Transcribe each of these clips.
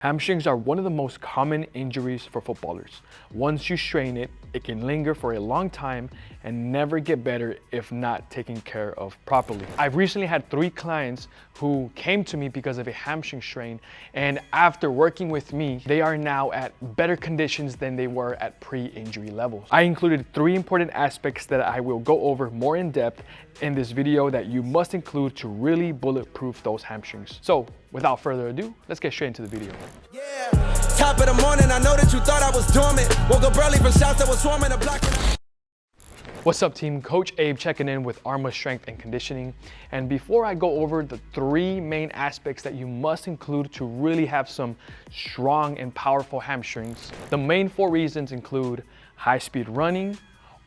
Hamstrings are one of the most common injuries for footballers. Once you strain it, it can linger for a long time and never get better if not taken care of properly. I've recently had 3 clients who came to me because of a hamstring strain, and after working with me, they are now at better conditions than they were at pre-injury levels. I included 3 important aspects that I will go over more in depth in this video that you must include to really bulletproof those hamstrings. So without further ado, let's get straight into the video. Yeah, top of the morning, I know that you thought I was dormant. Woke up early from shots that was swarming the block. What's up team, Coach Abe checking in with Arma Strength and Conditioning. And before I go over the 3 main aspects that you must include to really have some strong and powerful hamstrings, the main 4 reasons include high speed running,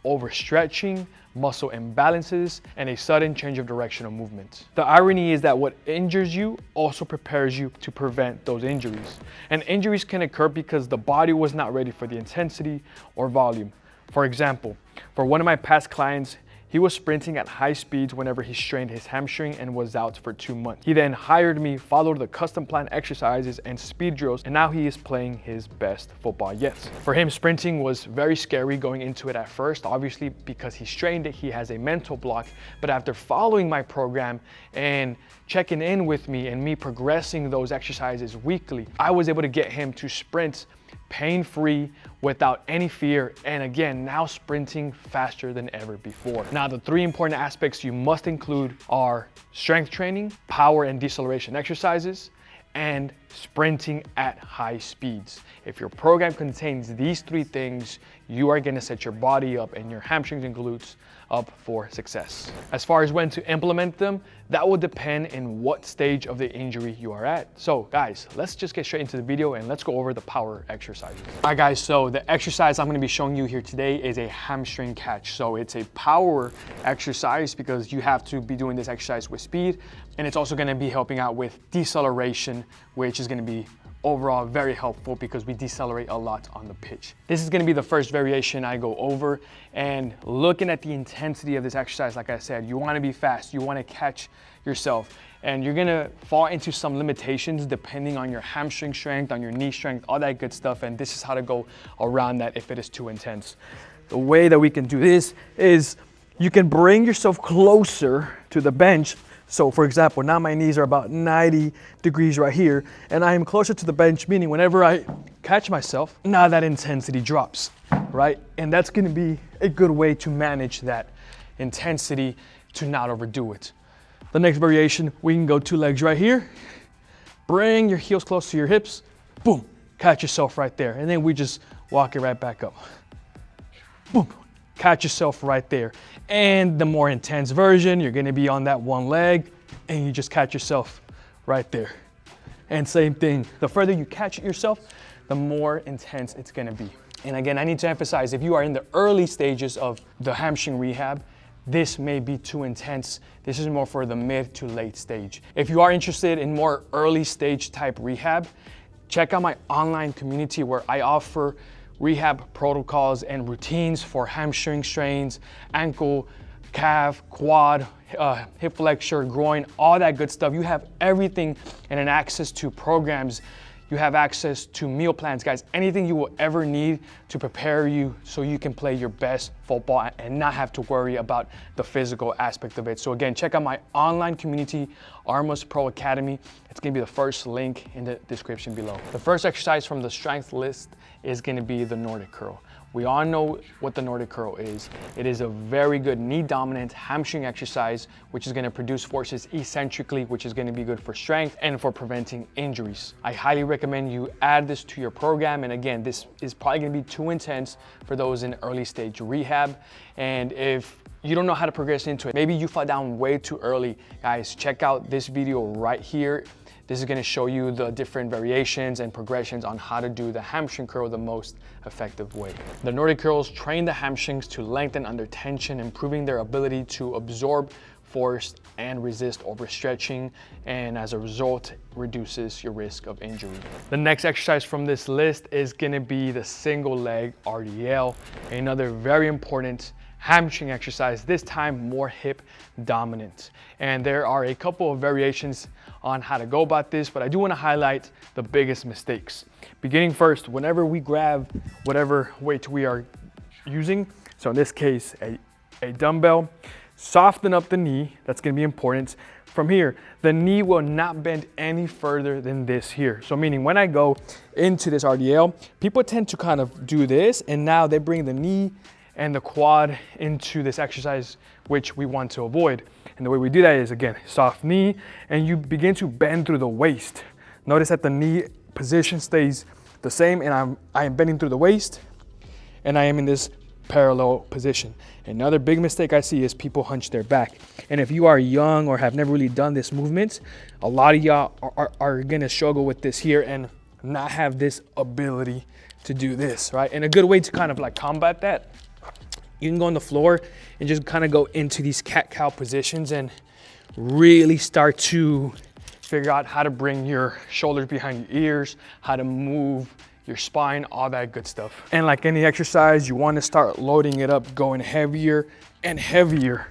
overstretching, muscle imbalances, and a sudden change of direction of movement. The irony is that what injures you also prepares you to prevent those injuries. And injuries can occur because the body was not ready for the intensity or volume. For example, for one of my past clients, he was sprinting at high speeds whenever he strained his hamstring and was out for 2 months. He then hired me, followed the custom plan exercises and speed drills, and now he is playing his best football yet. For him, sprinting was very scary going into it at first, obviously because he strained it, he has a mental block. But after following my program and checking in with me and me progressing those exercises weekly, I was able to get him to sprint pain-free without any fear, and again, now sprinting faster than ever before. Now, the 3 important aspects you must include are strength training, power and deceleration exercises, and sprinting at high speeds. If your program contains these 3 things, you are gonna set your body up and your hamstrings and glutes up for success. As far as when to implement them, that will depend in what stage of the injury you are at. So guys, let's just get straight into the video and let's go over the power exercises. All right guys, so the exercise I'm gonna be showing you here today is a hamstring catch. So it's a power exercise because you have to be doing this exercise with speed, and it's also gonna be helping out with deceleration, which is gonna be overall very helpful because we decelerate a lot on the pitch. This is gonna be the first variation I go over, and looking at the intensity of this exercise, like I said, you wanna be fast, you wanna catch yourself, and you're gonna fall into some limitations depending on your hamstring strength, on your knee strength, all that good stuff, and this is how to go around that if it is too intense. The way that we can do this is you can bring yourself closer to the bench. So for example, now my knees are about 90 degrees right here, and I am closer to the bench, meaning whenever I catch myself, now that intensity drops, right? And that's gonna be a good way to manage that intensity to not overdo it. The next variation, we can go 2 legs right here, bring your heels close to your hips, boom, catch yourself right there. And then we just walk it right back up. Boom. Catch yourself right there. And the more intense version, you're gonna be on that 1 leg and you just catch yourself right there. And same thing, the further you catch it yourself, the more intense it's gonna be. And again, I need to emphasize, if you are in the early stages of the hamstring rehab, this may be too intense. This is more for the mid to late stage. If you are interested in more early stage type rehab, check out my online community where I offer rehab protocols and routines for hamstring strains, ankle, calf, quad, hip flexor, groin, all that good stuff. You have everything and an access to programs. You have access to meal plans, guys, anything you will ever need to prepare you so you can play your best football and not have to worry about the physical aspect of it. So again, check out my online community, Arma's Pro Academy. It's gonna be the first link in the description below. The first exercise from the strength list is gonna be the Nordic curl. We all know what the Nordic curl is. It is a very good knee dominant hamstring exercise, which is gonna produce forces eccentrically, which is gonna be good for strength and for preventing injuries. I highly recommend you add this to your program. And again, this is probably gonna be too intense for those in early stage rehab. And if you don't know how to progress into it, maybe you fall down way too early, guys, check out this video right here. This is gonna show you the different variations and progressions on how to do the hamstring curl the most effective way. The Nordic curls train the hamstrings to lengthen under tension, improving their ability to absorb force and resist overstretching, and as a result, reduces your risk of injury. The next exercise from this list is gonna be the single leg RDL, another very important hamstring exercise, this time more hip dominant. And there are a couple of variations on how to go about this, but I do want to highlight the biggest mistakes. Beginning first, whenever we grab whatever weight we are using, so in this case, a dumbbell, soften up the knee. That's going to be important. From here, the knee will not bend any further than this here. So meaning when I go into this RDL, people tend to kind of do this, and now they bring the knee and the quad into this exercise, which we want to avoid. And the way we do that is, again, soft knee, and you begin to bend through the waist. Notice that the knee position stays the same, and I am bending through the waist, and I am in this parallel position. Another big mistake I see is people hunch their back. And if you are young or have never really done this movement, a lot of y'all are gonna struggle with this here and not have this ability to do this, right? And a good way to kind of like combat that, you can go on the floor and just kind of go into these cat-cow positions and really start to figure out how to bring your shoulders behind your ears, how to move your spine, all that good stuff. And like any exercise, you want to start loading it up, going heavier and heavier.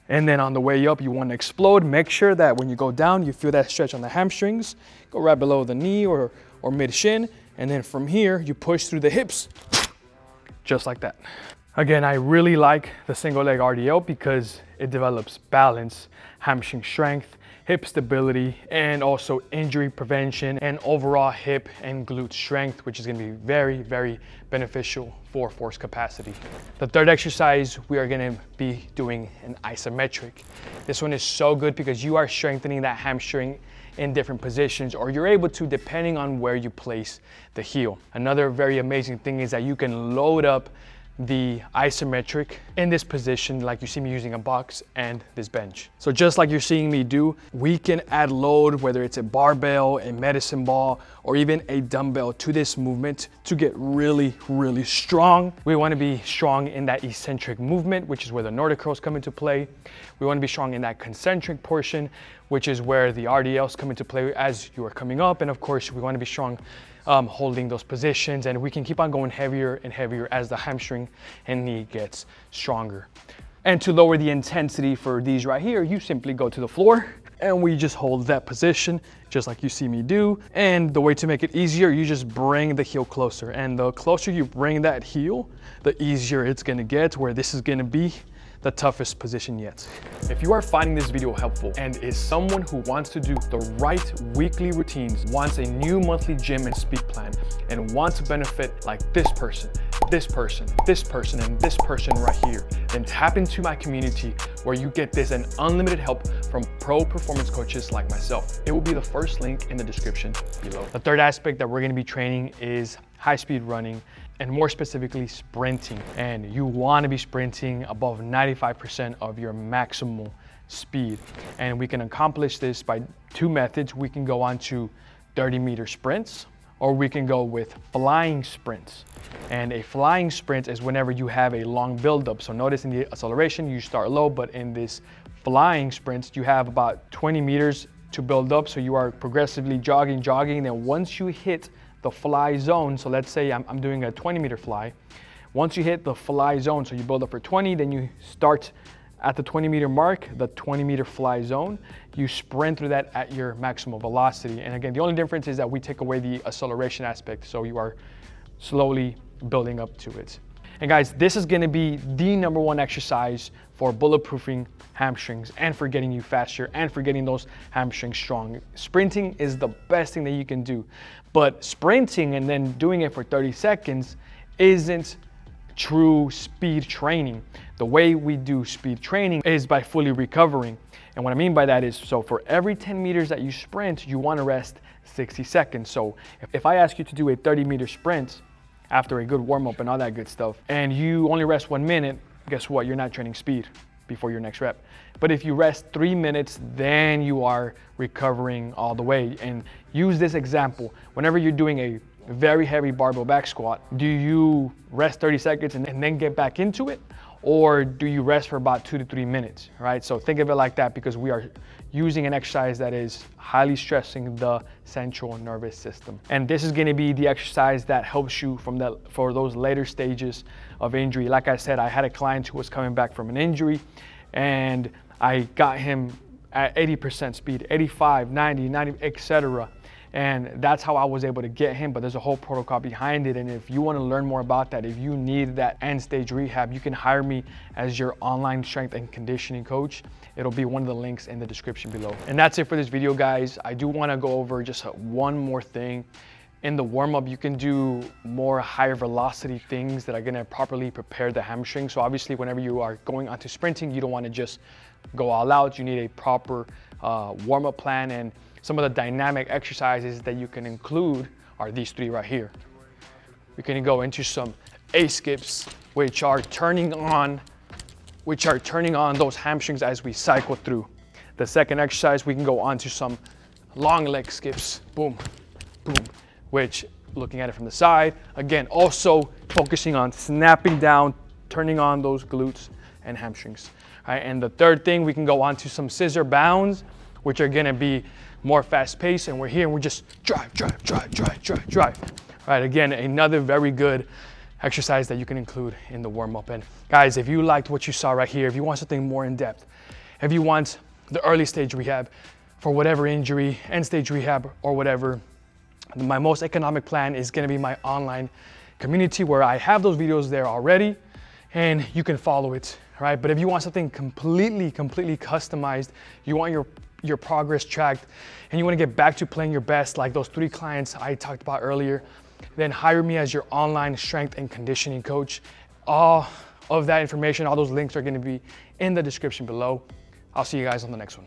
And then on the way up, you want to explode. Make sure that when you go down, you feel that stretch on the hamstrings. Go right below the knee or mid shin. And then from here, you push through the hips, just like that. Again, I really like the single leg RDL because it develops balance, hamstring strength, hip stability, and also injury prevention and overall hip and glute strength, which is going to be very, very beneficial for force capacity. The third exercise, we are going to be doing an isometric. This one is so good because you are strengthening that hamstring in different positions, or you're able to depending on where you place the heel. Another very amazing thing is that you can load up the isometric in this position like you see me using a box and this bench. So just like you're seeing me do, we can add load, whether it's a barbell, a medicine ball, or even a dumbbell to this movement to get really, really strong. We want to be strong in that eccentric movement, which is where the Nordic curls come into play. We want to be strong in that concentric portion, which is where the RDLs come into play as you are coming up. And of course, we want to be strong holding those positions, and we can keep on going heavier and heavier as the hamstring and knee gets stronger. And to lower the intensity for these right here, you simply go to the floor and we just hold that position just like you see me do. And the way to make it easier, you just bring the heel closer, and the closer you bring that heel, the easier it's gonna get, where this is gonna be the toughest position yet. If you are finding this video helpful and is someone who wants to do the right weekly routines, wants a new monthly gym and speed plan, and wants to benefit like this person, this person, this person, and this person right here, then tap into my community where you get this and unlimited help from pro performance coaches like myself. It will be the first link in the description below. The third aspect that we're gonna be training is high-speed running, and more specifically sprinting. And you want to be sprinting above 95% of your maximal speed. And we can accomplish this by two methods. We can go on to 30-meter sprints, or we can go with flying sprints. And a flying sprint is whenever you have a long buildup. So notice in the acceleration, you start low, but in this flying sprints, you have about 20 meters to build up. So you are progressively jogging. Then once you hit the fly zone, so let's say I'm doing a 20-meter fly. Once you hit the fly zone, so you build up for 20, then you start at the 20-meter mark, the 20-meter fly zone. You sprint through that at your maximal velocity. And again, the only difference is that we take away the acceleration aspect, so you are slowly building up to it. And guys, this is gonna be the #1 exercise for bulletproofing hamstrings and for getting you faster and for getting those hamstrings strong. Sprinting is the best thing that you can do, but sprinting and then doing it for 30 seconds isn't true speed training. The way we do speed training is by fully recovering. And what I mean by that is, so for every 10 meters that you sprint, you wanna rest 60 seconds. So if I ask you to do a 30-meter sprint, after a good warm-up and all that good stuff, and you only rest 1 minute, guess what? You're not training speed before your next rep. But if you rest 3 minutes, then you are recovering all the way. And use this example. Whenever you're doing a very heavy barbell back squat, do you rest 30 seconds and then get back into it? or do you rest for about 2 to 3 minutes, right? So think of it like that, because we are using an exercise that is highly stressing the central nervous system. And this is gonna be the exercise that helps you for those later stages of injury. Like I said, I had a client who was coming back from an injury, and I got him at 80% speed, 85, 90, 90, etc. And that's how I was able to get him, but there's a whole protocol behind it. And if you want to learn more about that, if you need that end stage rehab, you can hire me as your online strength and conditioning coach. It'll be one of the links in the description below. And that's it for this video, guys. I do want to go over just one more thing. In the warm-up, you can do more higher velocity things that are gonna properly prepare the hamstring. So obviously, whenever you are going onto sprinting, you don't wanna just go all out. You need a proper warm-up plan, and some of the dynamic exercises that you can include are these 3 right here. We can go into some A skips, which are turning on those hamstrings as we cycle through. The second exercise, we can go on to some long leg skips, boom, boom, which, looking at it from the side, again, also focusing on snapping down, turning on those glutes and hamstrings. All right, and the third thing, we can go on to some scissor bounds, which are gonna be more fast paced, and we're here and we're just drive, drive, drive, drive, drive, drive. All right, again, another very good exercise that you can include in the warm-up. And guys, if you liked what you saw right here, if you want something more in depth, if you want the early stage rehab for whatever injury, end stage rehab or whatever, my most economic plan is gonna be my online community, where I have those videos there already and you can follow it, right? But if you want something completely customized, you want your progress tracked, and you want to get back to playing your best, like those 3 clients I talked about earlier, then hire me as your online strength and conditioning coach. All of that information, all those links are going to be in the description below. I'll see you guys on the next one.